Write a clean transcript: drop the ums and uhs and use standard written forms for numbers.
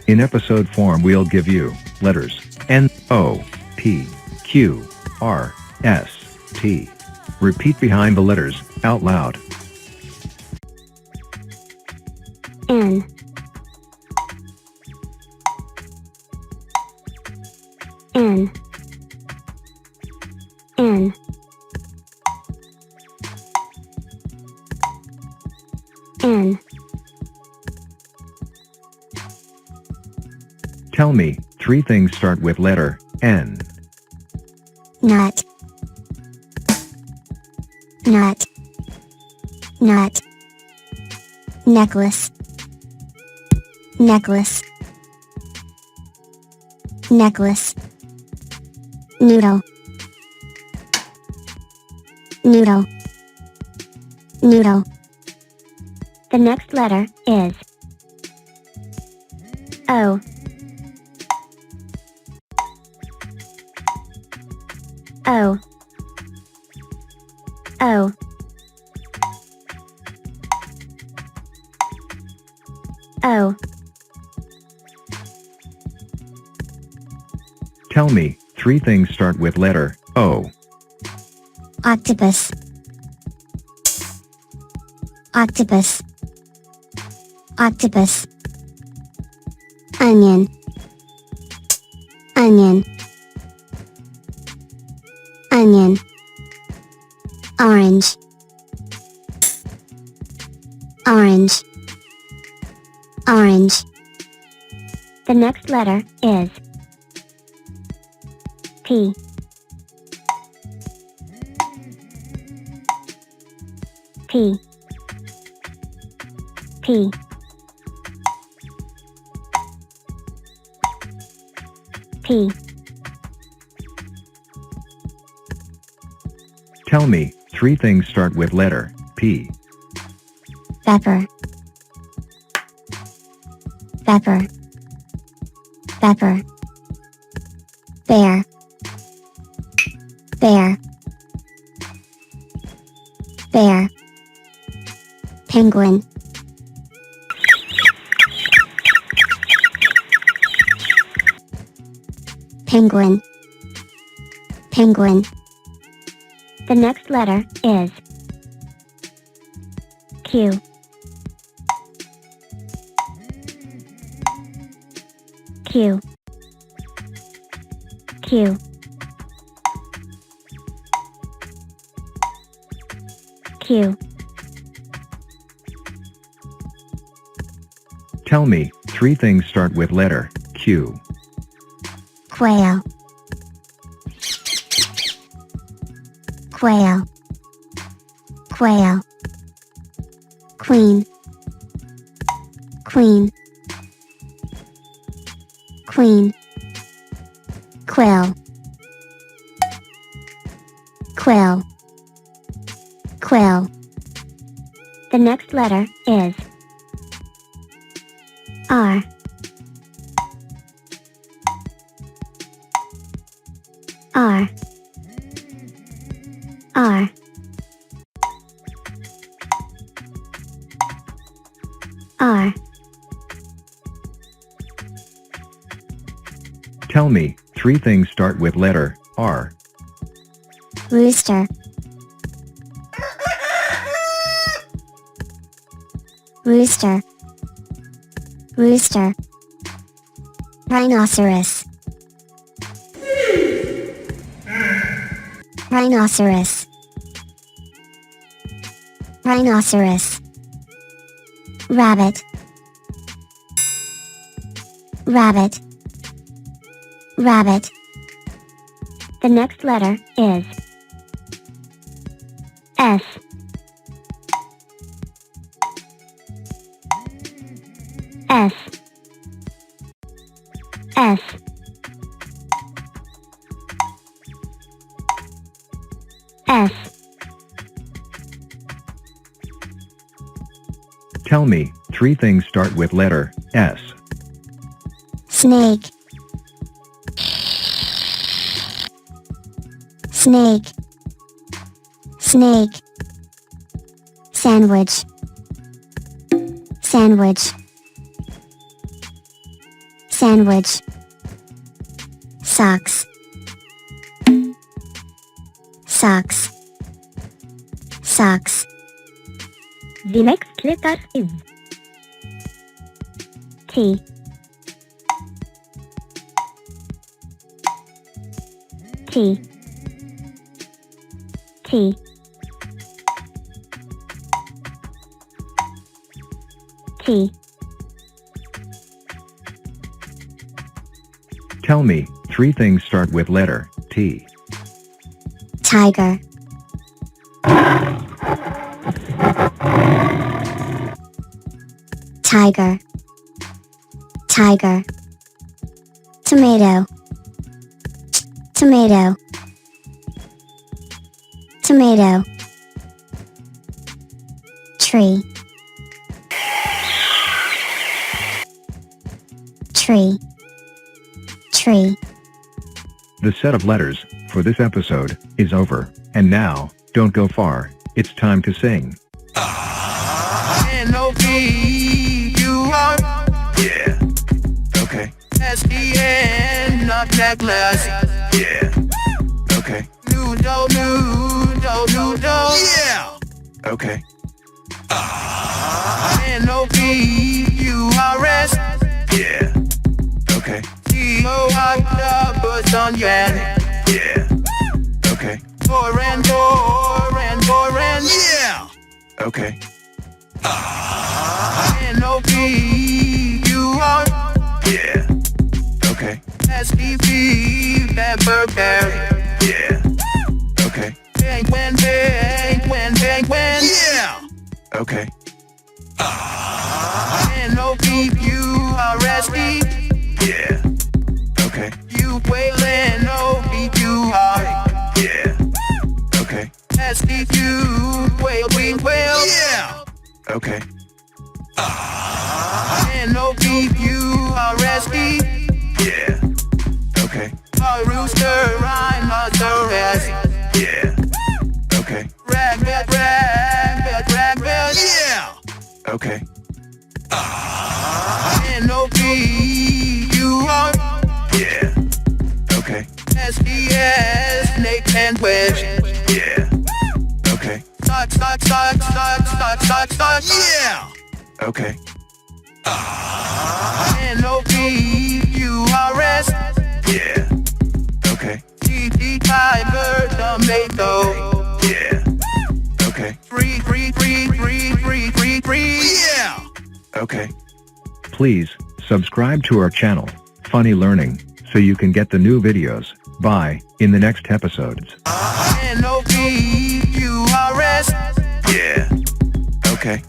In episode form we'll give you letters N, O, P, Q, R, S, T. Repeat behind the letters, out loud. N, N, N, N. Tell me, 3 things start with letter N. Nut, nut, nut. Necklace, necklace, necklace. Noodle, noodle, noodle. The next letter is O. O, O. O. Tell me, 3 things start with letter O. Octopus, octopus, octopus. Onion, onion, onion. Orange, orange, orange. The next letter is P. P. P. P. Tell me, 3 things start with letter P. Pepper, pepper, pepper. Bear, bear, bear. Penguin, penguin, penguin. The next letter is Q. Q. Q. Q. Tell me, 3 things start with letter Q. Quail, quail, quail. Queen, queen, queen. Quill, quill, quill. The next letter is R. R. R. R. Tell me, 3 things start with letter R. Rooster, rooster, rooster. Rhinoceros, rhinoceros, rhinoceros. Rabbit, rabbit, rabbit. The next letter is S. S. S. S. Tell me, 3 things start with letter S. Snake, snake, snake. Sandwich, sandwich, Sandwich. Socks. Socks. Socks. The next letter is T. T. T. T. Tell me, 3 things start with letter T. Tiger. Tiger. Tiger. Tomato. Tomato. Tomato. Tree. Tree. Tree. The set of letters for this episode is over, and now, don't go far, it's time to sing. N-O-P-U-R. Yeah. Okay. S-E-N, not necklace. Yeah. Okay. Noodle, noodle, noodle. Yeah. Okay. N-O-P-U-R-S. Yeah. Okay. T-O-I-double on yen. Yeah. Okay. Foreign. Yeah. Okay. N-O-P-U-R. Yeah. Okay. S-E-P, Pepperberry. Yeah. Okay. Penguin. Yeah. Okay. N-O-P-U-R-S-E. Yeah. Okay. You wailing, O-P-U-R. Yeah. Okay. S-E-U, whale. Yeah. Okay. N-O-P-U-R-S-E. Yeah. Okay. A rooster, rhinoceros. Yeah. Okay. Rabbit. Yeah. Okay. N-O-P-U-R. Yeah. Okay. S-E-S, snake and wedge. Yeah. Okay. Sock. Yeah. Okay. N-O-P-U-R-S. Yeah. Okay. T-T tiger, tomato. Yeah. Okay. Free. Yeah. Okay. Please, subscribe to our channel, Funny Learning, so you can get the new videos. Bye, in the next episodes. N-O-P-U-R-S. Yeah. Okay.